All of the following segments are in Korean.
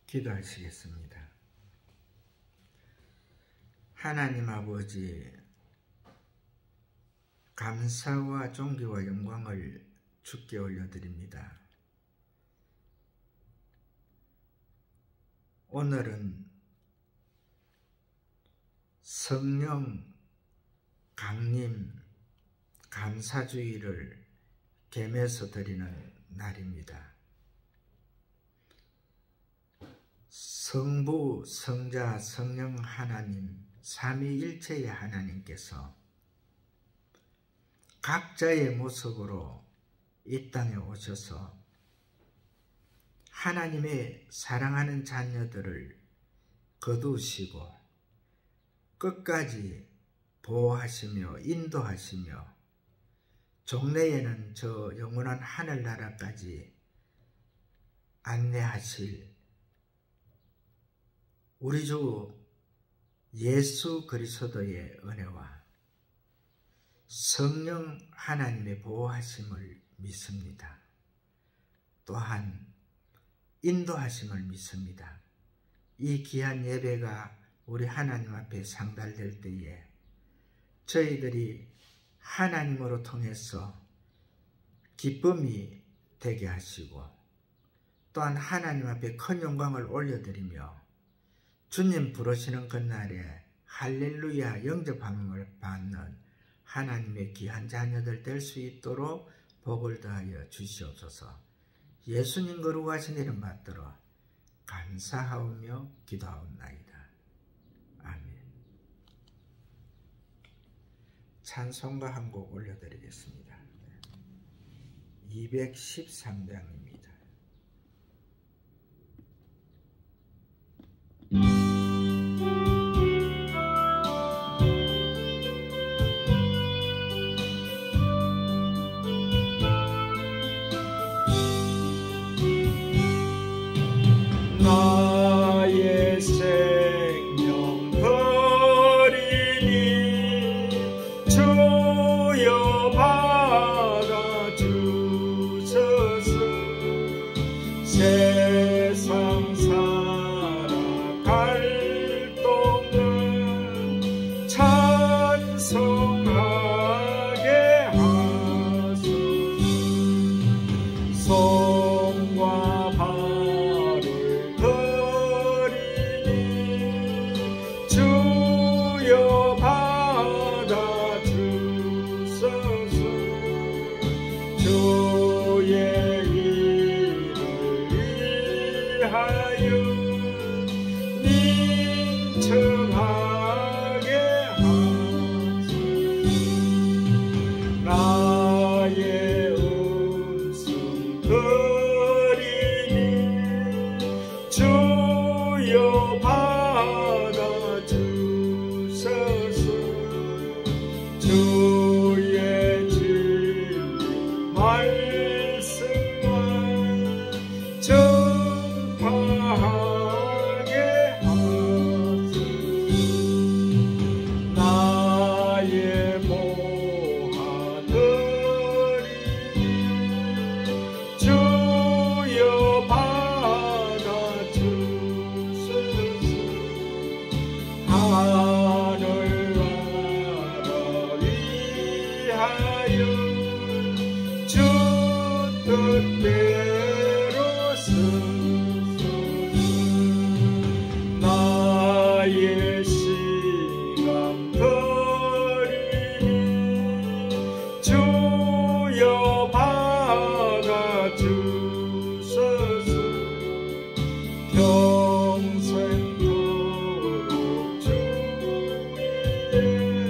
기도하시겠습니다. 하나님 아버지, 감사와 존귀와 영광을 주께 올려드립니다. 오늘은 성령 강림 감사주의를 겸해서 드리는 날입니다. 성부, 성자, 성령 하나님, 삼위일체의 하나님께서 각자의 모습으로 이 땅에 오셔서 하나님의 사랑하는 자녀들을 거두시고 끝까지 보호하시며 인도하시며 종래에는 저 영원한 하늘나라까지 안내하실 우리 주 예수 그리스도의 은혜와 성령 하나님의 보호하심을 믿습니다. 또한 인도하심을 믿습니다. 이 귀한 예배가 우리 하나님 앞에 상달될 때에 저희들이 하나님으로 통해서 기쁨이 되게 하시고 또한 하나님 앞에 큰 영광을 올려드리며 주님 부르시는 그날에 할렐루야 영접함을 받는 하나님의 귀한 자녀들 될 수 있도록 복을 더하여 주시옵소서. 예수님 거룩하신 이름 받들어 감사하오며 기도하옵나이다. 아멘. 찬송가 한 곡 올려드리겠습니다. 213장입니다. 나의 생명 드리니 주여 받아주소서. 세상 살아갈 동안 찬송하게 하소서. 손과 발을 주여 받아주소서. 주의 일을 위하여 닝청하게 하소서. 나의 음성 드리니 주여 받아주소서. 주의 진리 말씀만 전파하게 하소서. 나의 모아 드리니 주여 받아주소서. 하늘나라 위하여 주 뜻대로 쓰소서. 나의 시간 드리니 주여 받아주소서. 평생토록 주 위에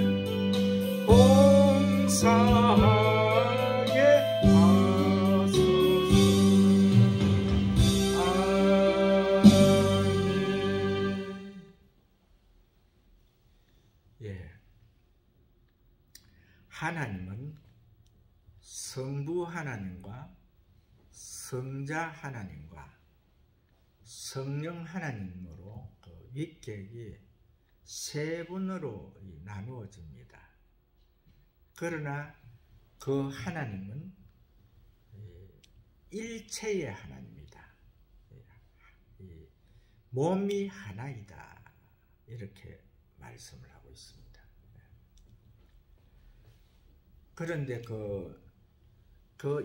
봉사하게 하소서. 아멘. 예, 하나님은 성부 하나님과 성자 하나님과 성령 하나님으로 그 위격이 세 분으로 나누어집니다. 그러나 그 하나님은 일체의 하나님입니다. 몸이 하나이다. 이렇게 말씀을 하고 있습니다. 그런데 그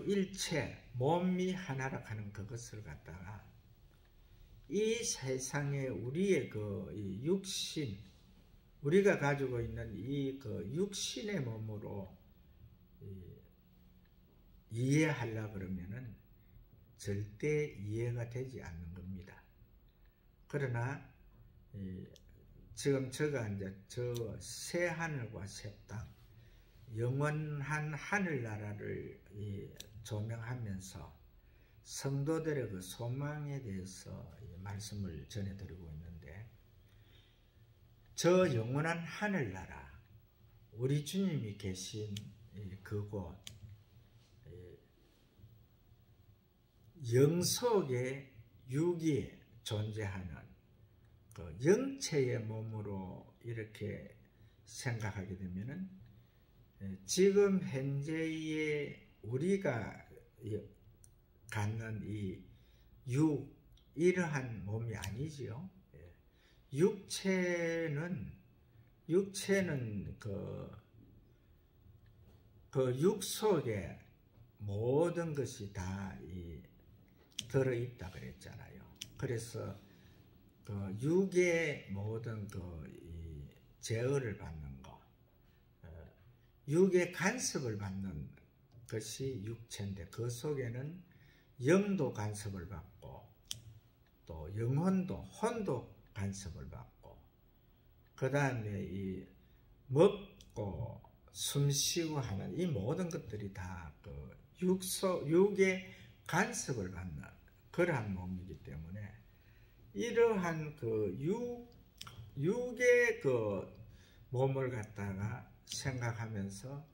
일체, 몸이 하나라 하는 그것을 갖다가 이 세상에 우리의 이 육신, 우리가 가지고 있는 이 육신의 몸으로 이해하려고 그러면은 절대 이해가 되지 않는 겁니다. 그러나 지금 제가 이제 저 새 하늘과 새 땅, 영원한 하늘나라를 조명하면서 성도들의 그 소망에 대해서 말씀을 전해드리고 있는데, 저 영원한 하늘나라, 우리 주님이 계신 그곳, 영속의 육이 존재하는 그 영체의 몸으로 이렇게 생각하게 되면은 지금 현재의 우리가 갖는 이 이러한 몸이 아니지요. 육체는 그 육 속에 모든 것이 다 들어있다 그랬잖아요. 그래서 그 육의 모든 제어를 받는 것, 육의 간섭을 받는 것이 육체인데, 그 속에는 영도 간섭을 받고 또 영혼도, 혼도 간섭을 받고, 그 다음에 이 먹고 숨쉬고 하는 이 모든 것들이 다 그 육의 간섭을 받는 그러한 몸이기 때문에, 이러한 그 육의 그 몸을 갖다가 생각하면서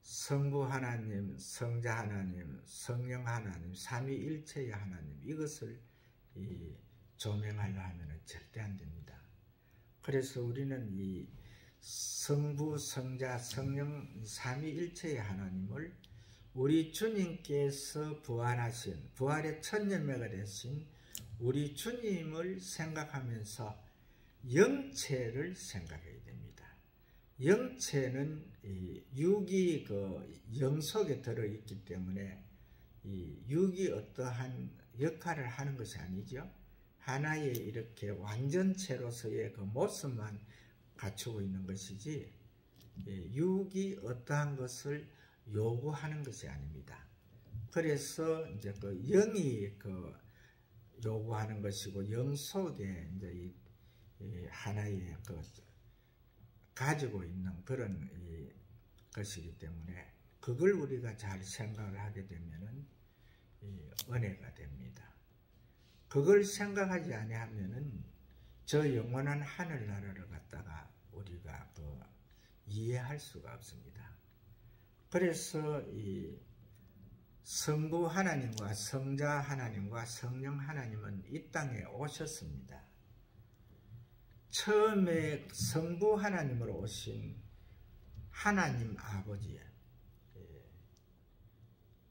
성부 하나님, 성자 하나님, 성령 하나님, 삼위일체의 하나님, 이것을 조명하려 하면 절대 안 됩니다. 그래서 우리는 이 성부, 성자, 성령, 삼위일체의 하나님을 우리 주님께서 부활하신, 부활의 첫 열매가 되신 우리 주님을 생각하면서 영체를 생각해야 됩니다. 영체는 육이 그 영속에 들어있기 때문에 이 육이 어떠한 역할을 하는 것이 아니죠. 하나의 이렇게 완전체로서의 그 모습만 갖추고 있는 것이지, 육이 어떠한 것을 요구하는 것이 아닙니다. 그래서 이제 그 영이 그 요구하는 것이고, 영 속에 이제 이 하나의 그 가지고 있는 그런 것이기 때문에, 그걸 우리가 잘 생각을 하게 되면은 은혜가 됩니다. 그걸 생각하지 아니하면은 저 영원한 하늘나라를 갖다가 우리가 이해할 수가 없습니다. 그래서 이 성부 하나님과 성자 하나님과 성령 하나님은 이 땅에 오셨습니다. 처음에 성부 하나님으로 오신 하나님 아버지,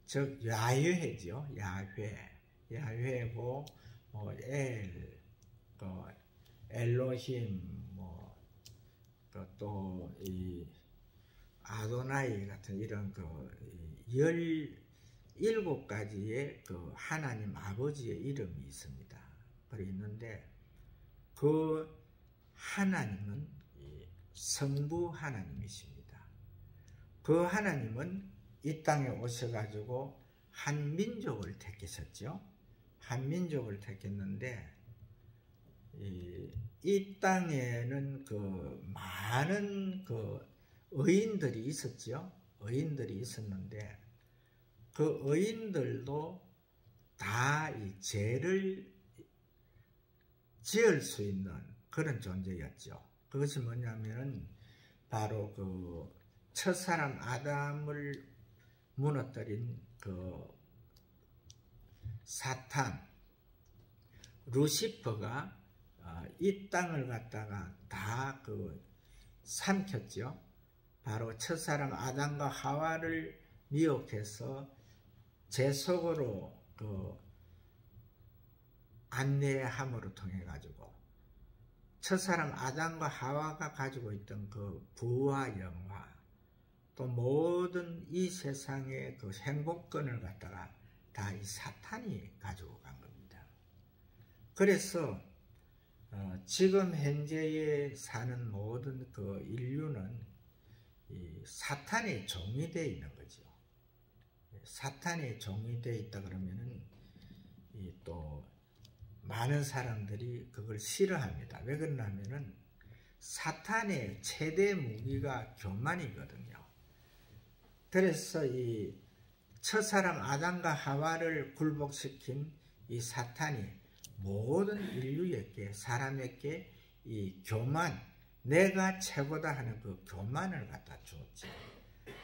즉 야훼죠. 야훼고 엘로힘, 또 이 아도나이 같은 이런 17가지의 그 하나님 아버지의 이름이 있습니다. 그래 있는데, 그 하나님은 성부 하나님이십니다. 그 하나님은 이 땅에 오셔가지고 한 민족을 택하셨죠. 한 민족을 택했는데, 이 땅에는 그 많은 그 의인들이 있었죠. 의인들이 있었는데, 그 의인들도 다 이 죄를 지을 수 있는 그런 존재였죠. 그것이 뭐냐면 바로 그 첫사람 아담을 무너뜨린 그 사탄 루시퍼가 이 땅을 갖다가 다 삼켰죠. 바로 첫사람 아담과 하와를 미혹해서 죄 속으로 안내함으로 통해 가지고 첫사람 아담과 하와가 가지고 있던 그 부와 영화, 또 모든 이 세상의 그 행복권을 갖다가 다 이 사탄이 가지고 간 겁니다. 그래서 지금 현재에 사는 모든 그 인류는 이 사탄의 종이 되어 있는 거죠. 사탄의 종이 되어 있다 그러면은 또 많은 사람들이 그걸 싫어합니다. 왜 그러냐면은 사탄의 최대 무기가 교만이거든요. 그래서 이 첫사람 아담과 하와를 굴복시킨 이 사탄이 모든 인류에게, 사람에게 이 교만, 내가 최고다 하는 그 교만을 갖다 주었지.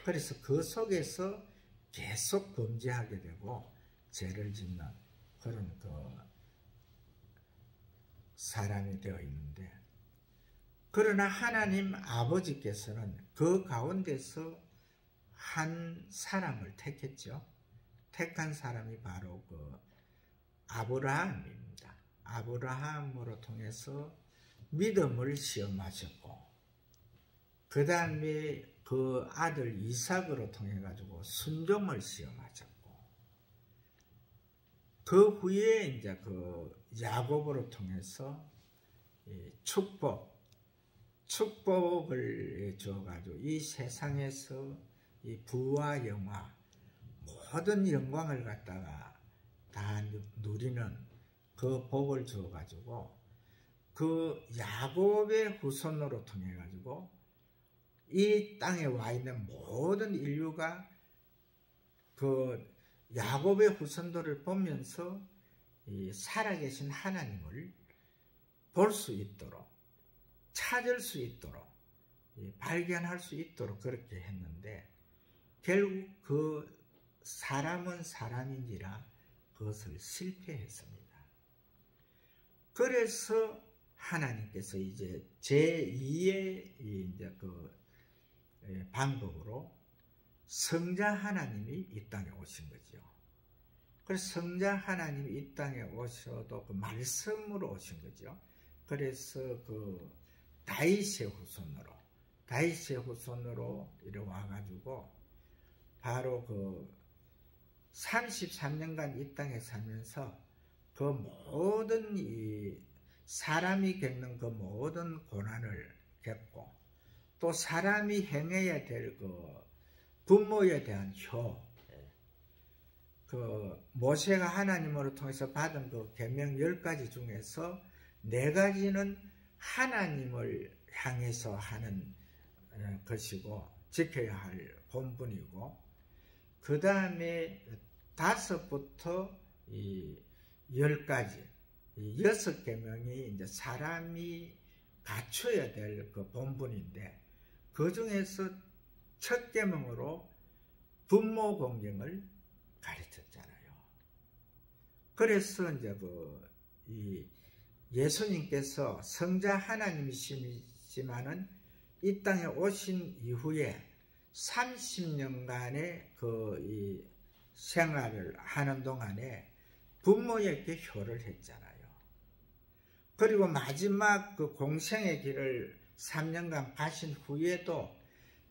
그래서 그 속에서 계속 범죄하게 되고 죄를 짓는 그런 그 사람이 되어 있는데, 그러나 하나님 아버지께서는 그 가운데서 한 사람을 택했죠. 택한 사람이 바로 그 아브라함입니다. 아브라함으로 통해서 믿음을 시험하셨고, 그 다음에 그 아들 이삭으로 통해 가지고 순종을 시험하셨고, 그 후에 이제 그 야곱으로 통해서 축복을 주어가지고 이 세상에서 이 부와 영화, 모든 영광을 갖다가 다 누리는 그 복을 주어가지고 그 야곱의 후손으로 통해 가지고 이 땅에 와 있는 모든 인류가 그 야곱의 후손들을 보면서 이 살아계신 하나님을 볼 수 있도록, 찾을 수 있도록, 발견할 수 있도록 그렇게 했는데, 결국 그 사람은 사람인지라 그것을 실패했습니다. 그래서 하나님께서 이제 제2의 이제 그 방법으로 성자 하나님이 이 땅에 오신 거죠. 그래서 성자 하나님이 이 땅에 오셔도 그 말씀으로 오신 거죠. 그래서 그 다윗의 후손으로 이래 와가지고 바로 그 33년간 이 땅에 살면서 그 모든 이 사람이 겪는 그 모든 고난을 겪고, 또 사람이 행해야 될 그 부모에 대한 그 모세가 하나님으로 통해서 받은 그 계명 10가지 중에서 4가지는 하나님을 향해서 하는 것이고 지켜야 할 본분이고, 그 다음에 5부터 이 10가지, 6계명이 이제 사람이 갖춰야 될 그 본분인데, 그 중에서 첫 계명으로 부모 공경을 가르쳤잖아요. 그래서 이제 이 예수님께서 성자 하나님이시지만은 이 땅에 오신 이후에 30년간의 이 생활을 하는 동안에 부모에게 효를 했잖아요. 그리고 마지막 그 공생의 길을 3년간 가신 후에도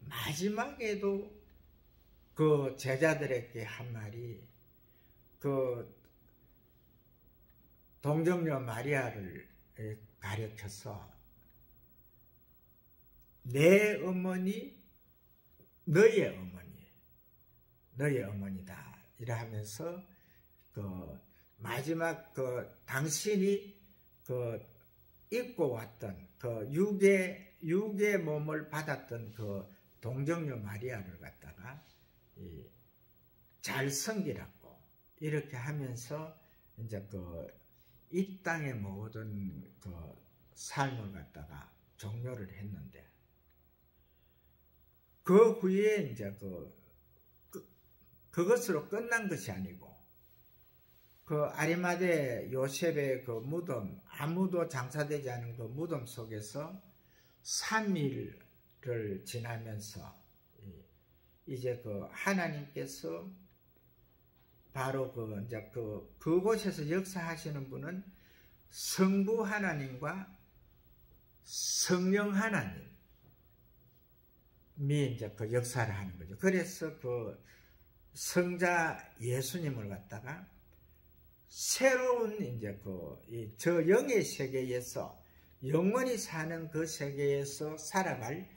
마지막에도 그 제자들에게 한 말이, 그 동정녀 마리아를 가르쳐서 내 어머니, 너의 어머니다 이라 하면서 그 마지막 그 당신이 그 입고 왔던 그 육의 몸을 받았던 그 동정녀 마리아를 갖다가 잘 섬기라고 이렇게 하면서 이제 이 땅의 모든 그 삶을 갖다가 종료를 했는데, 그 후에 이제 그것으로 끝난 것이 아니고, 그 아리마대 요셉의 그 무덤, 아무도 장사되지 않은 그 무덤 속에서 3일을 지나면서 이제 하나님께서 바로 이제 그곳에서 역사하시는 분은 성부 하나님과 성령 하나님이 이제 그 역사를 하는 거죠. 그래서 그 성자 예수님을 갖다가 새로운 이제 저 영의 세계에서 영원히 사는 그 세계에서 살아갈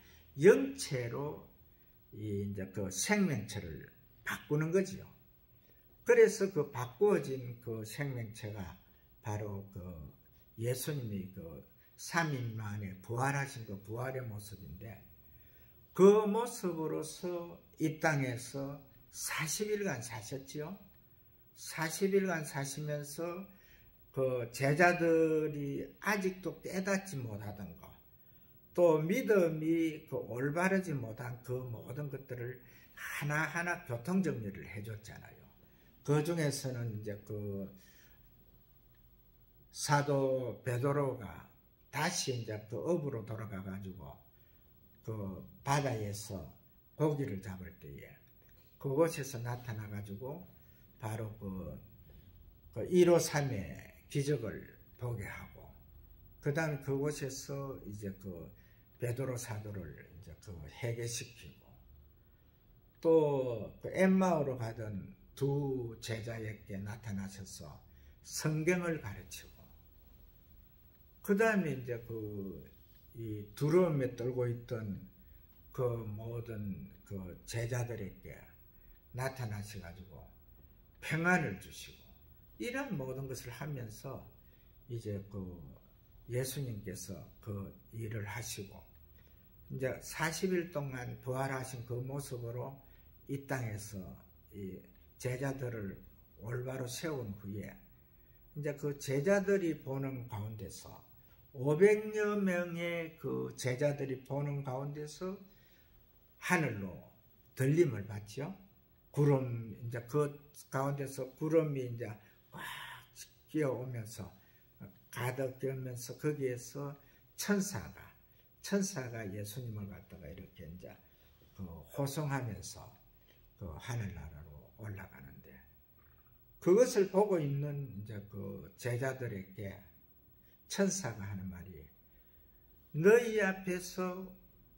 영체로 이제 그 생명체를 바꾸는 거지요. 그래서 그 바꾸어진 그 생명체가 바로 그 예수님이 그 3일 만에 부활하신 그 부활의 모습인데, 그 모습으로서 이 땅에서 40일간 사셨지요. 40일간 사시면서 그 제자들이 아직도 깨닫지 못하던 것, 또 믿음이 그 올바르지 못한 그 모든 것들을 하나하나 교통정리를 해줬잖아요. 그 중에서는 이제 그 사도 베드로가 다시 이제 그 업으로 돌아가 가지고 그 바다에서 고기를 잡을 때에 그곳에서 나타나 가지고 바로 그 153의 기적을 보게 하고, 그 다음에 그곳에서 이제 그 베드로 사도를 이제 그 해계시키고, 또 그 엠마오로 가던 두 제자에게 나타나셔서 성경을 가르치고, 그 다음에 이제 이 두려움에 떨고 있던 그 모든 그 제자들에게 나타나셔가지고 평안을 주시고, 이런 모든 것을 하면서 이제 그 예수님께서 그 일을 하시고, 이제 40일 동안 부활하신 그 모습으로 이 땅에서 이 제자들을 올바로 세운 후에 이제 그 제자들이 보는 가운데서 500여 명의 그 제자들이 보는 가운데서 하늘로 들림을 받죠. 구름, 이제 그 가운데서 구름이 이제 꽉 끼어오면서 가득 끼면서 거기에서 천사가 예수님을 갖다가 이렇게 이제 그 호송하면서 그 하늘나라로 올라가는데, 그것을 보고 있는 이제 그 제자들에게 천사가 하는 말이, 너희 앞에서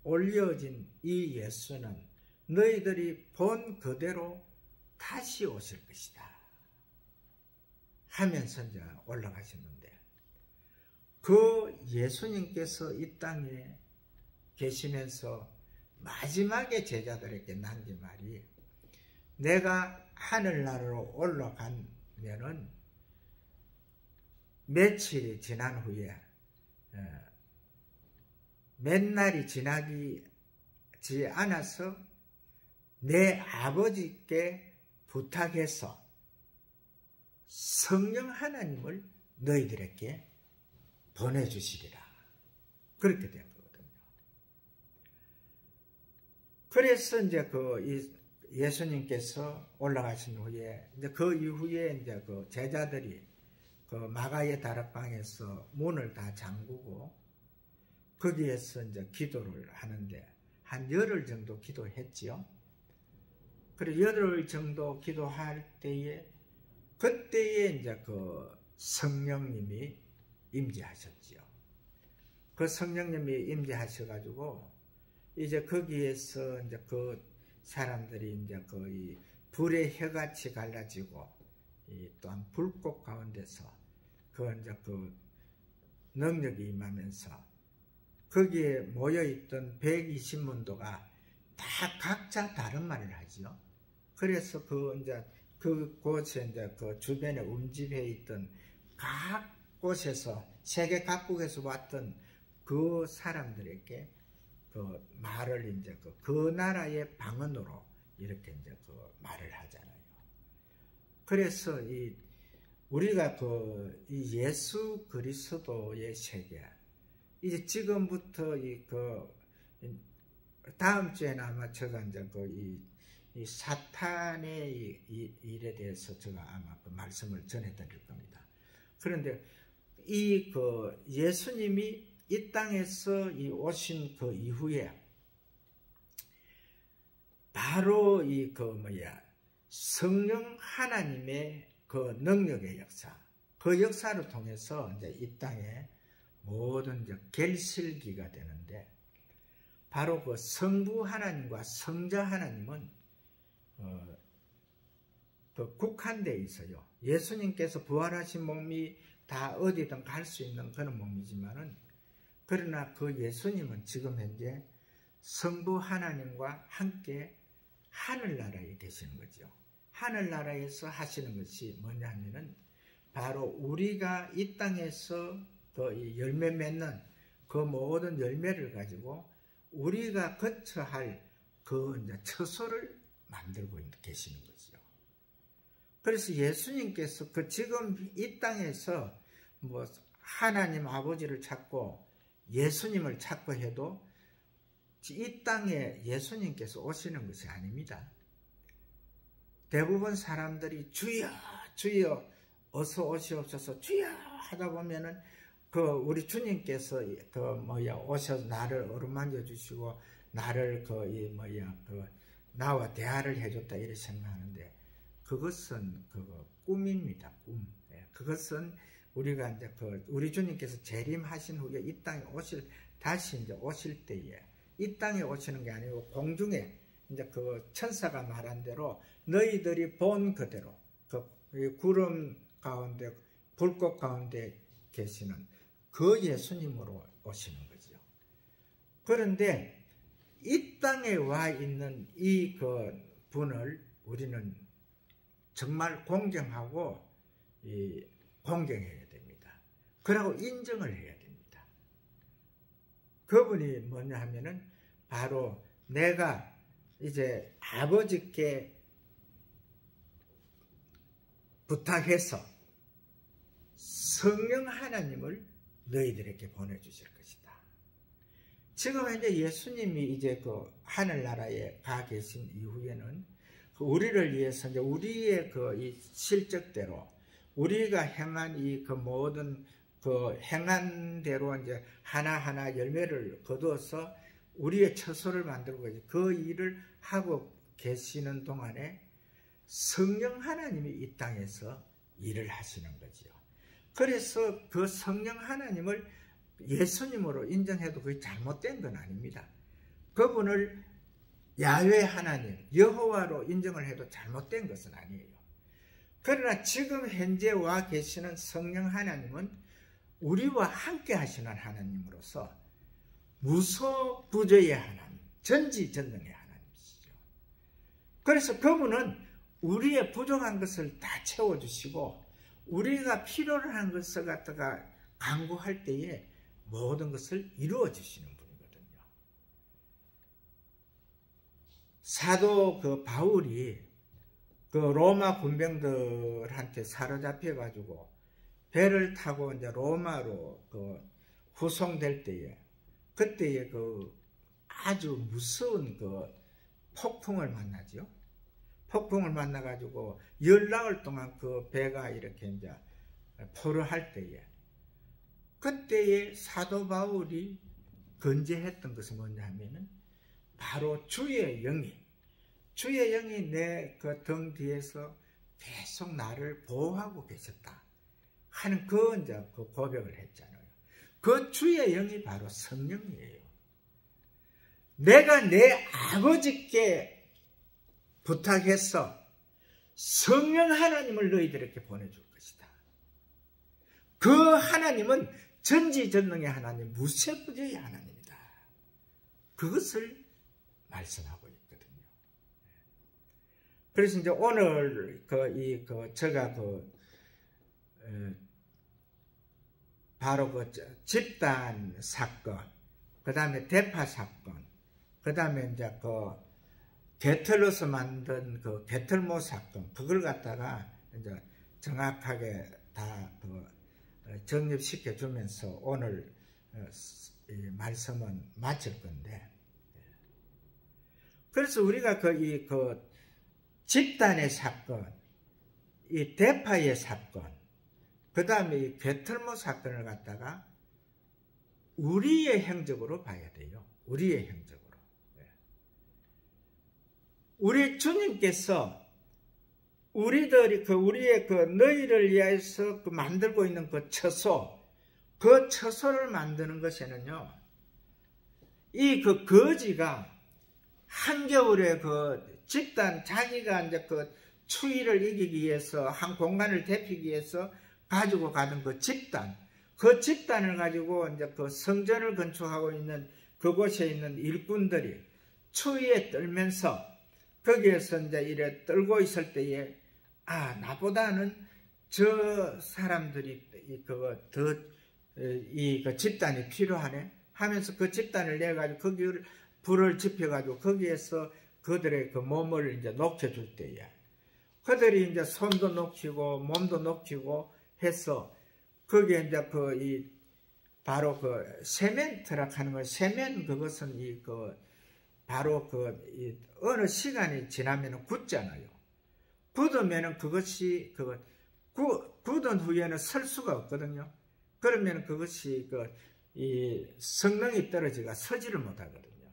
올려진 이 예수는 너희들이 본 그대로 다시 오실 것이다 하면서 이제 올라가셨는데, 그 예수님께서 이 땅에 계시면서 마지막에 제자들에게 남긴 말이, 내가 하늘나라로 올라가면은 며칠이 지난 후에 몇 날이 지나지 않아서 내 아버지께 부탁해서 성령 하나님을 너희들에게 보내주시리라, 그렇게 된 거거든요. 그래서 이제 예수님께서 올라가신 후에 이제 그 이후에 이제 그 제자들이 그 마가의 다락방에서 문을 다 잠그고 거기에서 이제 기도를 하는데 한 열흘 정도 기도했지요. 그리고 열흘 정도 기도할 때에 그때에 이제 그 성령님이 임재하셨지요. 그 성령님이 임재하셔가지고 이제 거기에서 이제 그 사람들이 이제 거의 불의 혀같이 갈라지고, 또한 불꽃 가운데서 이제 그 능력이 임하면서 거기에 모여있던 120문도가 다 각자 다른 말을 하지요. 그래서 그곳에 이제 그 주변에 움집해 있던 각 곳에서, 세계 각국에서 왔던 그 사람들에게 그 말을 이제 그 나라의 방언으로 이렇게 이제 그 말을 하잖아요. 그래서 우리가 이 예수 그리스도의 세계, 이제 지금부터 다음 주에는 아마 제가 이제 이 사탄의 일에 대해서 제가 아마 그 말씀을 전해드릴 겁니다. 그런데 예수님이 이 땅에서 오신 그 이후에 바로 성령 하나님의 그 능력의 역사, 그 역사를 통해서 이제 이 땅에 모든 이제 결실기가 되는데, 바로 그 성부 하나님과 성자 하나님은 그 국한되어 있어요. 예수님께서 부활하신 몸이 다 어디든 갈 수 있는 그런 몸이지만은, 그러나 그 예수님은 지금 현재 성부 하나님과 함께 하늘나라에 계시는 거죠. 하늘나라에서 하시는 것이 뭐냐 하면은, 바로 우리가 이 땅에서 그 열매 맺는 그 모든 열매를 가지고 우리가 거쳐야 할 그 이제 처소를 만들고 계시는 거죠. 그래서 예수님께서 그 지금 이 땅에서 뭐 하나님 아버지를 찾고 예수님을 찾고 해도 이 땅에 예수님께서 오시는 것이 아닙니다. 대부분 사람들이 주여 주여 어서 오시옵소서 주여 하다 보면은 그 우리 주님께서 오셔서 나를 어루만져 주시고 나를 나와 대화를 해줬다 이렇게 생각하는데, 그것은 꿈입니다. 꿈. 그것은 우리가 이제 우리 주님께서 재림하신 후에 이 땅에 다시 이제 오실 때에, 이 땅에 오시는 게 아니고 공중에 이제 그 천사가 말한 대로 너희들이 본 그대로 그 구름 가운데 불꽃 가운데 계시는 그 예수님으로 오시는 거죠. 그런데 이 땅에 와 있는 이 분을 우리는 정말 공경하고 공경해야 됩니다. 그러고 인정을 해야 됩니다. 그분이 뭐냐 하면은 바로 내가 이제 아버지께 부탁해서 성령 하나님을 너희들에게 보내주실 것이다. 지금 현재 예수님이 이제 그 하늘나라에 가 계신 이후에는 우리를 위해서 이제 우리의 이 실적대로 우리가 행한 그 모든 행한 대로 이제 하나하나 열매를 거두어서 우리의 처소를 만들고 그 일을 하고 계시는 동안에 성령 하나님이 이 땅에서 일을 하시는 거지요. 그래서 그 성령 하나님을 예수님으로 인정해도 그게 잘못된 건 아닙니다. 그분을 야훼 하나님, 여호와로 인정을 해도 잘못된 것은 아니에요. 그러나 지금 현재 와 계시는 성령 하나님은 우리와 함께 하시는 하나님으로서 무소부재의 하나님, 전지전능의 하나님이시죠. 그래서 그분은 우리의 부족한 것을 다 채워주시고 우리가 필요로 하는 것을 갖다가 간구할 때에 모든 것을 이루어 주시는 분이거든요. 사도 바울이 로마 군병들한테 사로잡혀 가지고 배를 타고 이제 로마로 후송될 때에, 그때에 아주 무서운 폭풍을 만나죠. 폭풍을 만나 가지고 열나흘 동안 그 배가 이렇게 이제 포로할 때에, 그때에 사도 바울이 건재했던 것은 뭐냐 하면은 바로 주의 영이 내 등 뒤에서 계속 나를 보호하고 계셨다 하는 이제 고백을 했잖아요. 그 주의 영이 바로 성령이에요. 내가 내 아버지께 부탁해서 성령 하나님을 너희들에게 보내줄 것이다. 그 하나님은 전지전능의 하나님, 무소부재의 하나님이다. 그것을 말씀하고 있거든요. 그래서 이제 오늘 제가 바로 집단 사건, 그 다음에 대파 사건, 그 다음에 이제 개털로서 만든 개털모 사건, 그걸 갖다가 이제 정확하게 다 정립시켜 주면서 오늘 이 말씀은 마칠 건데, 그래서 우리가 집단의 사건, 이 대파의 사건, 그 다음에 이 개털모 사건을 갖다가 우리의 행적으로 봐야 돼요. 우리의 행적으로. 우리 주님께서 우리의 그 너희를 위해서 그 만들고 있는 그 처소, 그 처소를 만드는 것에는요, 이 그 거지가 한겨울에 그 집단, 자기가 이제 그 추위를 이기기 위해서 한 공간을 데피기 위해서 가지고 가던 그 집단을 가지고 이제 그 성전을 건축하고 있는 그곳에 있는 일꾼들이 추위에 떨면서 거기에서 이제 이래 떨고 있을 때에, 아, 나보다는 저 사람들이 그 집단이 필요하네 하면서 그 집단을 내가지고 거기를 불을 지펴가지고 거기에서 그들의 그 몸을 이제 녹여줄 때에, 그들이 이제 손도 녹이고 몸도 녹이고 해서 거기에 이제 바로 그 세멘트라 하는 거, 세멘 그것은 바로 어느 시간이 지나면은 굳잖아요. 굳으면은 그것이 굳은 후에는 설 수가 없거든요. 그러면 그것이 이 성능이 떨어지가 서지를 못하거든요.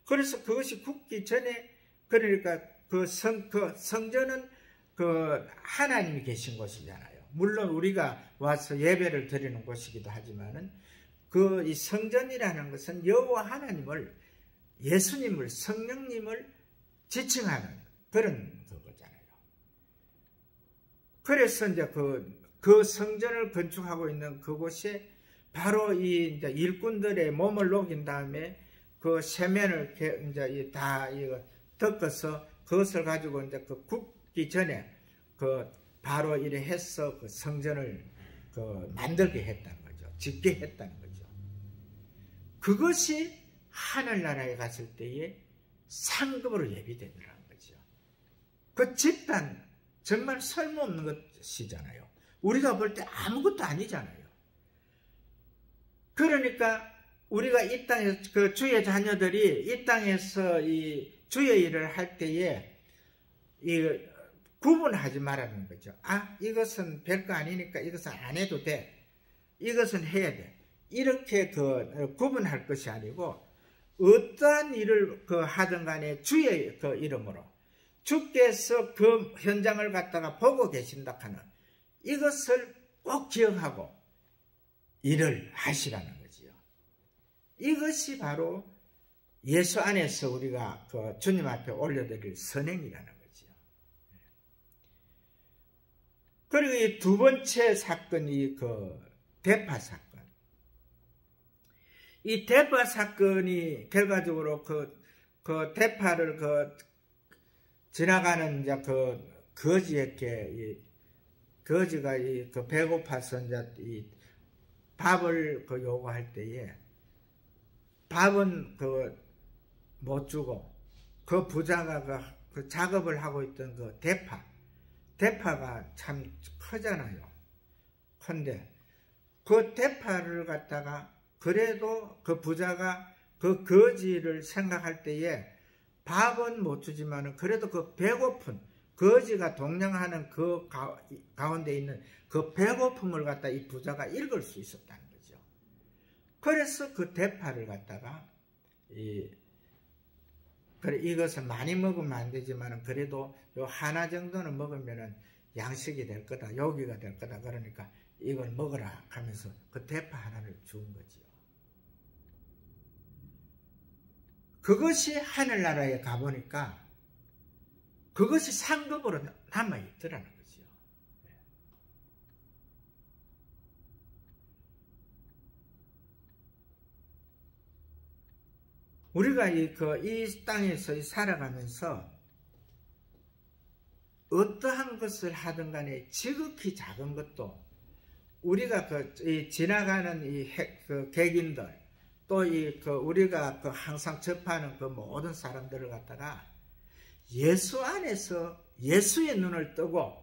그래서 그것이 굳기 전에, 그러니까 그 성전은 그 하나님이 계신 곳이잖아요. 물론 우리가 와서 예배를 드리는 곳이기도 하지만은 이 성전이라는 것은 여호와 하나님을, 예수님을, 성령님을 지칭하는 그런 거잖아요. 그래서 이제 그 성전을 건축하고 있는 그곳에 바로 이제 일꾼들의 몸을 녹인 다음에 그 세면을 이제 다 덮어서 그것을 가지고 이제 굽기 전에 바로 이래 해서 그 성전을 만들게 했다는 거죠. 짓게 했다는 거죠. 그것이 하늘나라에 갔을 때에 상급으로 예비되더라는 거죠. 그 집단, 정말 쓸모없는 것이잖아요. 우리가 볼 때 아무것도 아니잖아요. 그러니까 우리가 이 땅에서, 그 주의 자녀들이 이 땅에서 이 주의 일을 할 때에 구분하지 말라는 거죠. 아, 이것은 별거 아니니까 이것은 안 해도 돼. 이것은 해야 돼. 이렇게 구분할 것이 아니고, 어떠한 일을 하든 간에 주의 이름으로, 주께서 그 현장을 갖다가 보고 계신다 하는 이것을 꼭 기억하고 일을 하시라는 거지요. 이것이 바로 예수 안에서 우리가 주님 앞에 올려드릴 선행이라는 거지요. 그리고 이 두 번째 사건이 대파 사건. 이 대파 사건이 결과적으로 대파를 지나가는 이제 거지에게, 거지가 배고파서 이제 이 밥을 요구할 때에 밥은 못 주고, 그 부자가 그 작업을 하고 있던 대파가 참 크잖아요. 근데 그 대파를 갖다가 그래도 그 부자가 그 거지를 생각할 때에 밥은 못 주지만은 그래도 그 배고픈 거지가 동냥하는 그 가운데 있는 그 배고픔을 갖다 이 부자가 읽을 수 있었다는 거죠. 그래서 그 대파를 갖다가 그래, 이것은 많이 먹으면 안 되지만은 그래도 요 하나 정도는 먹으면은 양식이 될 거다, 요기가 될 거다. 그러니까 이걸 먹어라 하면서 그 대파 하나를 준 거지요. 그것이 하늘나라에 가보니까 그것이 상급으로 남아있더라는 거죠. 우리가 이 땅에서 살아가면서 어떠한 것을 하든 간에 지극히 작은 것도 우리가 지나가는 객인들, 또 우리가 항상 접하는 모든 사람들을 갖다가 예수 안에서 예수의 눈을 뜨고,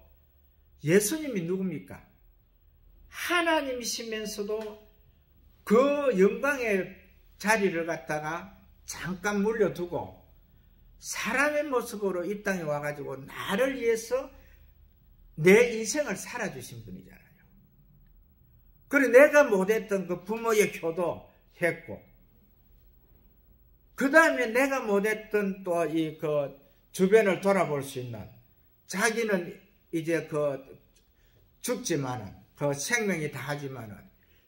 예수님이 누굽니까? 하나님이시면서도 그 영광의 자리를 갖다가 잠깐 물려두고 사람의 모습으로 이 땅에 와가지고 나를 위해서 내 인생을 살아주신 분이잖아요. 그리고 내가 못했던 그 부모의 효도 했고, 그 다음에 내가 못했던 또 주변을 돌아볼 수 있는, 자기는 이제 그 죽지만은 그 생명이 다하지만은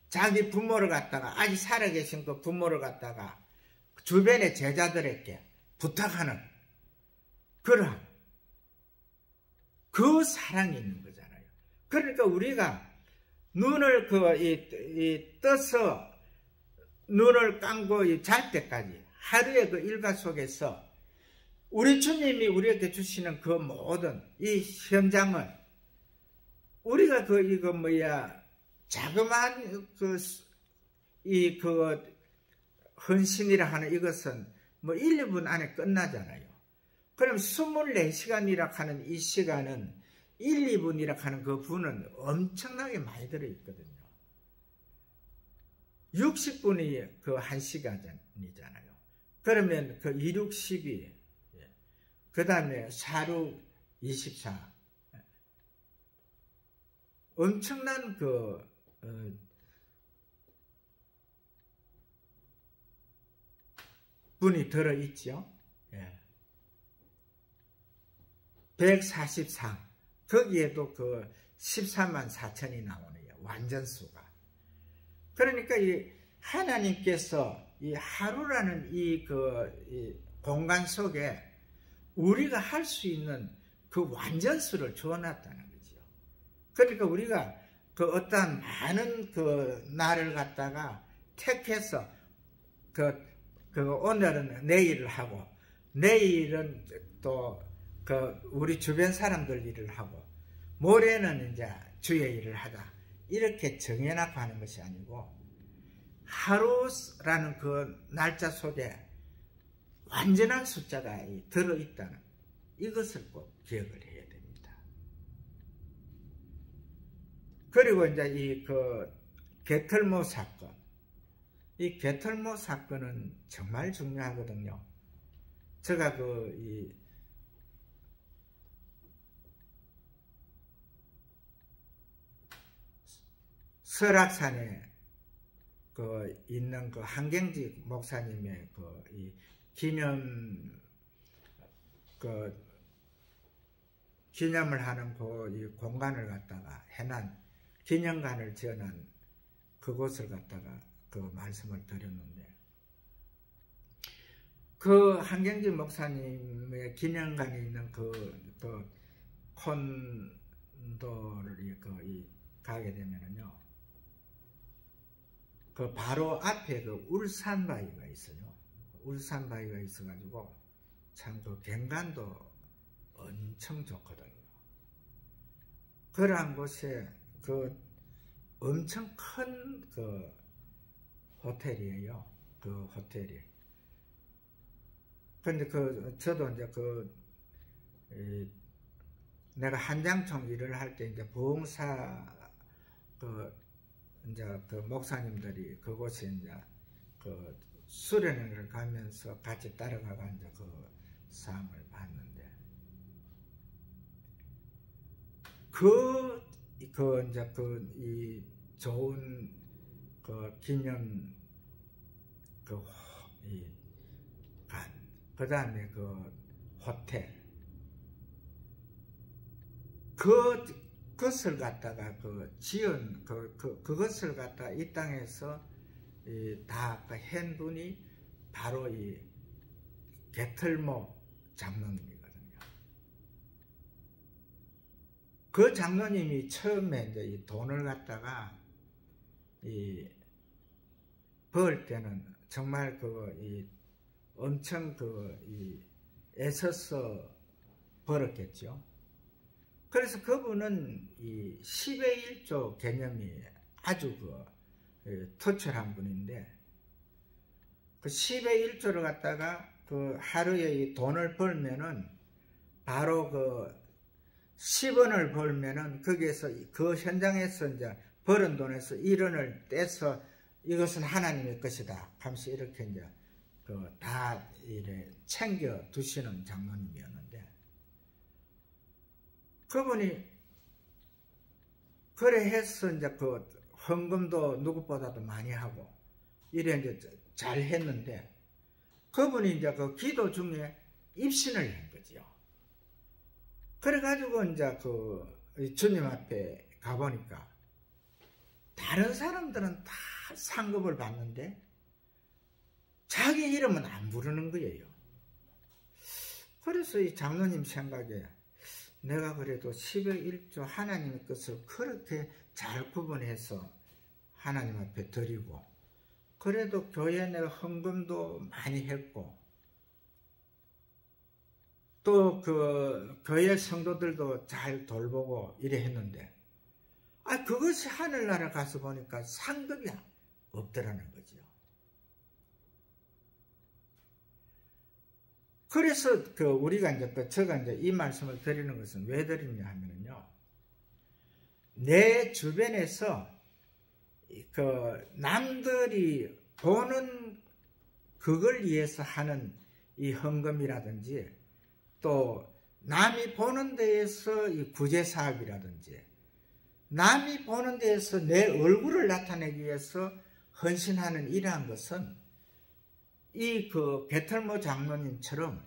자기 부모를 갖다가 아직 살아계신 그 부모를 갖다가 주변의 제자들에게 부탁하는 그러한 그 사랑이 있는 거잖아요. 그러니까 우리가 눈을 떠서 눈을 감고 잘 때까지 하루의 그 일과 속에서 우리 주님이 우리에게 주시는 그 모든 이 현장을 우리가 자그마한 헌신이라 하는 이것은 1, 2분 안에 끝나잖아요. 그럼 24시간이라 하는 이 시간은 1, 2분이라 하는 그 분은 엄청나게 많이 들어있거든요. 60분이 그 1시간이잖아요. 그러면 그 2, 6, 12, 그 다음에 4, 6, 24. 엄청난 분이 들어있죠. 144. 거기에도 그 14만 4천이 나오네요. 완전수가. 그러니까 이 하나님께서 이 하루라는 이 공간 속에 우리가 할 수 있는 그 완전수를 주어놨다는 거죠. 그러니까 우리가 그 어떠한 많은 그 날을 갖다가 택해서 오늘은 내일을 하고 내일은 또 우리 주변 사람들 일을 하고 모레는 이제 주의 일을 하다 이렇게 정해놓고 하는 것이 아니고 하루라는 그 날짜 속에 완전한 숫자가 들어있다는 이것을 꼭 기억을 해야 됩니다. 그리고 이제 게털모 사건, 이 게털모 사건은 정말 중요하거든요. 제가 설악산에 있는 한경직 목사님의 이 기념을 하는 이 공간을 갖다가 해난 기념관을 지어난 그곳을 갖다가 말씀을 드렸는데 한경직 목사님의 기념관이 있는 콘도를 가게 되면은요. 바로 앞에 울산바위가 있어요. 울산바위가 있어가지고 참 경관도 엄청 좋거든요. 그러한 곳에 엄청 큰 호텔이에요. 호텔이. 근데 저도 이제 내가 한장총 일을 할 때 이제 부흥사 이제 목사님들이 그곳에 이제 수련회를 가면서 같이 따라가가 이제 사항을 봤는데 이제 이 좋은 기념 그 다음에 호텔 그것을 갖다가 지은 그것을 갖다가 이 땅에서 다 한 분이 바로 이 게털모 장로님이거든요. 그 장로님이 처음에 이제 이 돈을 갖다가 벌 때는 정말 엄청 애써서 벌었겠죠. 그래서 그분은 이 10의 1조 개념이 아주 터철한 분인데 10의 1조를 갖다가 하루에 이 돈을 벌면은 바로 10원을 벌면은 거기에서 그 현장에서 이제 벌은 돈에서 1원을 떼서 이것은 하나님의 것이다 하면서 이렇게 이제 다 이래 챙겨 두시는 장로님이었는데 그분이 그래 해서 이제 헌금도 누구보다도 많이 하고 이래 이제 잘 했는데 그분이 이제 기도 중에 입신을 한 거죠. 그래가지고 이제 주님 앞에 가보니까 다른 사람들은 다 상급을 받는데 자기 이름은 안 부르는 거예요. 그래서 이 장로님 생각에 내가 그래도 10의 1조 하나님의 것을 그렇게 잘 구분해서 하나님 앞에 드리고, 그래도 교회 내 헌금도 많이 했고, 또 그 교회 성도들도 잘 돌보고 이래 했는데, 그것이 하늘나라 가서 보니까 상급이 없더라는 거죠. 그래서 우리가 제가 이 말씀을 드리는 것은 왜 드리냐 하면요, 내 주변에서 남들이 보는 그걸 위해서 하는 이 헌금이라든지, 또 남이 보는 데에서 이 구제사업이라든지, 남이 보는 데에서 내 얼굴을 나타내기 위해서 헌신하는 이러한 것은 이 게털모 장로님처럼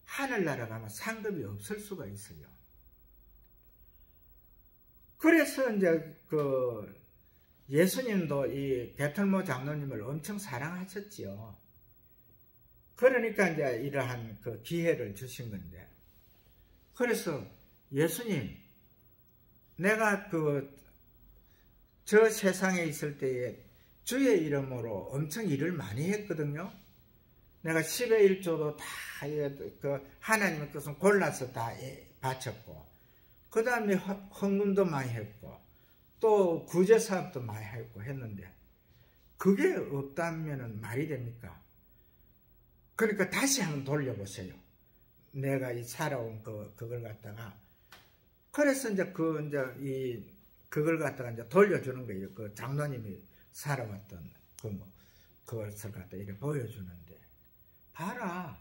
하늘나라 가면 상급이 없을 수가 있어요. 그래서 이제 예수님도 이 게털모 장로님을 엄청 사랑하셨지요. 그러니까 이제 이러한 기회를 주신 건데, 그래서 예수님, 내가 저 세상에 있을 때에 주의 이름으로 엄청 일을 많이 했거든요. 내가 10의 1조도 다 하나님의 것은 골라서 다 바쳤고, 그 다음에 헌금도 많이 했고, 또 구제사업도 많이 했고 했는데, 그게 없다면 말이 됩니까? 그러니까 다시 한번 돌려보세요. 내가 이 살아온 그걸 갖다가. 그래서 이제 그걸 갖다가 이제 돌려주는 거예요. 그 장로님이 살아왔던 그것을 갖다 이렇게 보여주는데, 봐라,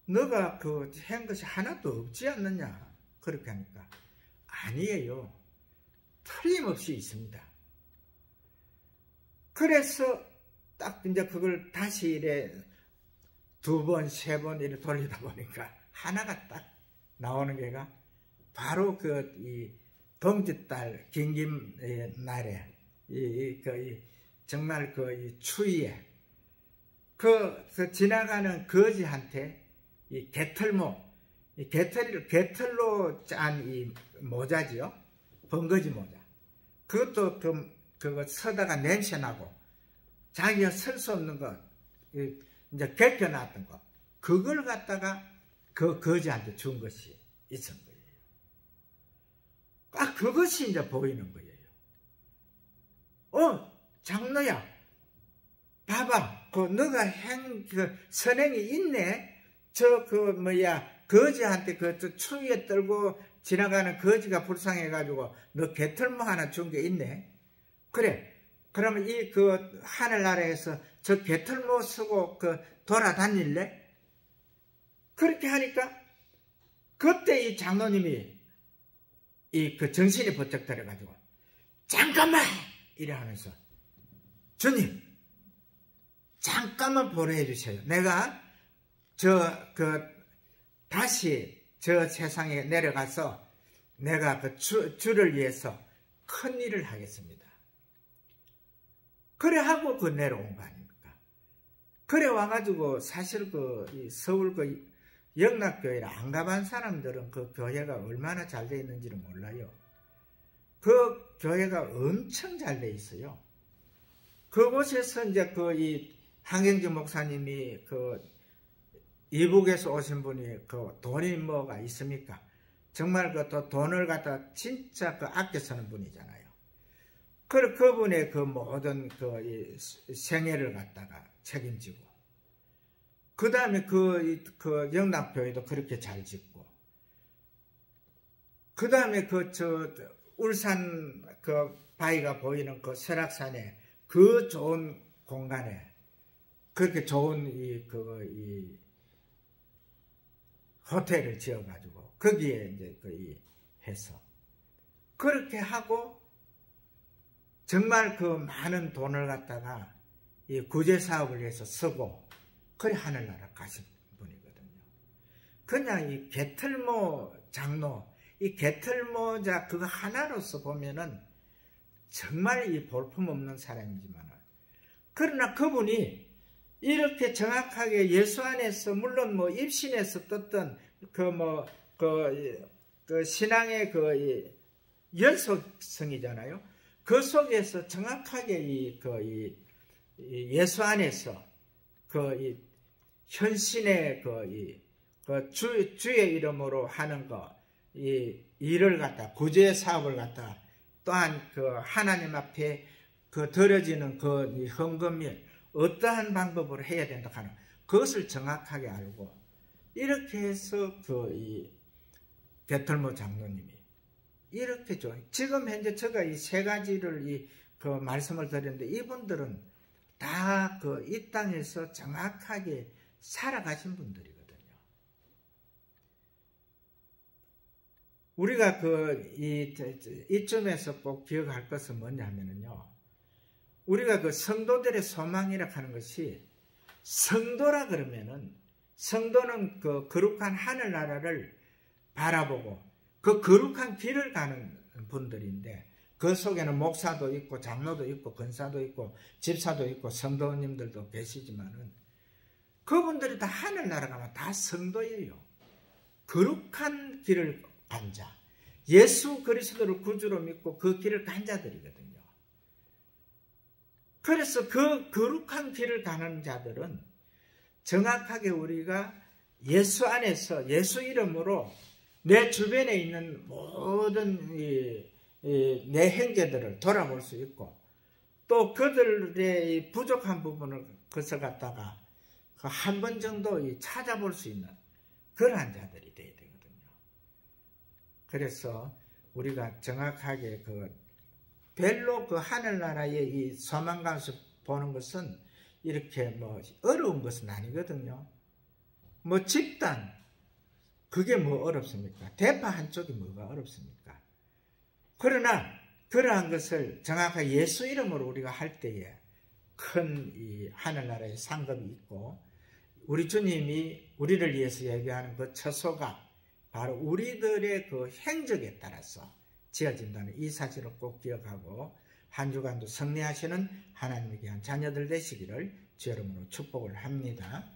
너가 한 것이 하나도 없지 않느냐? 그렇게 하니까, 아니에요. 틀림없이 있습니다. 그래서 딱 이제 그걸 다시 이래 2번, 3번 이렇게 돌리다 보니까 하나가 딱 나오는 게가 바로 이 동짓달 긴김 날에 정말 이 추위에 지나가는 거지한테 이 개털로 짠 이 모자지요. 번거지 모자. 그것도 그거 서다가 냄새나고 자기가 설 수 없는 거 이제 벗겨놨던 거, 그걸 갖다가 그 거지한테 준 것이 있은 거예요. 그것이 이제 보이는 거예요. 장로야, 봐봐, 너가 선행이 있네. 거지한테 추위에 떨고 지나가는 거지가 불쌍해가지고 너 개털모 하나 준 게 있네. 그래, 그러면 하늘나라에서 저 개털모 쓰고 돌아다닐래? 그렇게 하니까 그때 이 장로님이 정신이 번쩍 들어가지고, 잠깐만! 이래 하면서, 주님, 잠깐만 보내주세요. 내가 다시 저 세상에 내려가서 내가 주를 위해서 큰 일을 하겠습니다. 그래 하고 내려온 거 아닙니까? 그래 와가지고 사실 이 서울 영락교회를 안 가본 사람들은 그 교회가 얼마나 잘 돼 있는지를 몰라요. 그 교회가 엄청 잘 돼 있어요. 그곳에서 이제 이 한경주 목사님이 이북에서 오신 분이 돈이 뭐가 있습니까? 정말 돈을 갖다 진짜 아껴 쓰는 분이잖아요. 그분의 모든 생애를 갖다가 책임지고, 그 다음에 영락교회도 그렇게 잘 짓고, 그 다음에 울산 바위가 보이는 설악산에 좋은 공간에 그렇게 좋은 이 호텔을 지어가지고 거기에 이제 해서 그렇게 하고 정말 많은 돈을 갖다가 이 구제 사업을 해서 쓰고 그래 하늘나라 가신 분이거든요. 그냥 이 개털모 장로 이 개털모자 그거 하나로서 보면은 정말 이 볼품없는 사람이지만, 그러나 그분이 이렇게 정확하게 예수 안에서, 물론 뭐 입신에서 떴던 그 신앙의 그 연속성이잖아요. 그 속에서 정확하게 이 예수 안에서 그 현신의 주의 이름으로 하는 이 일을 갖다, 구제의 사업을 갖다, 또한 그 하나님 앞에 그 드려지는 그 헌금을 어떠한 방법으로 해야 된다 하는 그것을 정확하게 알고, 이렇게 해서 이 개털모 장로님이 이렇게 지금 현재 제가 이 세 가지를 그 말씀을 드렸는데, 이분들은 다 이 땅에서 정확하게 살아가신 분들이거든요. 우리가 이쯤에서 꼭 기억할 것은 뭐냐면요, 우리가 그 성도들의 소망이라 하는 것이, 성도라 그러면은, 성도는 그 거룩한 하늘나라를 바라보고 그 거룩한 길을 가는 분들인데, 그 속에는 목사도 있고 장로도 있고 권사도 있고 집사도 있고 성도님들도 계시지만은, 그분들이 다 하늘나라 가면 다 성도예요. 거룩한 길을 간 자, 예수 그리스도를 구주로 믿고 그 길을 간 자들이거든요. 그래서 그 거룩한 길을 가는 자들은 정확하게 우리가 예수 안에서 예수 이름으로 내 주변에 있는 모든 내 형제들을 돌아볼 수 있고, 또 그들의 부족한 부분을 그것을 갖다가 한 번 정도 찾아볼 수 있는 그러한 자들이 되어야 되거든요. 그래서 우리가 정확하게 별로 그 하늘나라의 이 소망감에서 보는 것은 이렇게 뭐 어려운 것은 아니거든요. 뭐 집단, 그게 뭐 어렵습니까? 대파 한쪽이 뭐가 어렵습니까? 그러나 그러한 것을 정확하게 예수 이름으로 우리가 할 때에 큰 이 하늘나라의 상급이 있고, 우리 주님이 우리를 위해서 예비하는 그 처소가 바로 우리들의 그 행적에 따라서 지어진다는 이 사실을 꼭 기억하고, 한 주간도 승리하시는 하나님의 귀한 자녀들 되시기를 주 이름으로 축복을 합니다.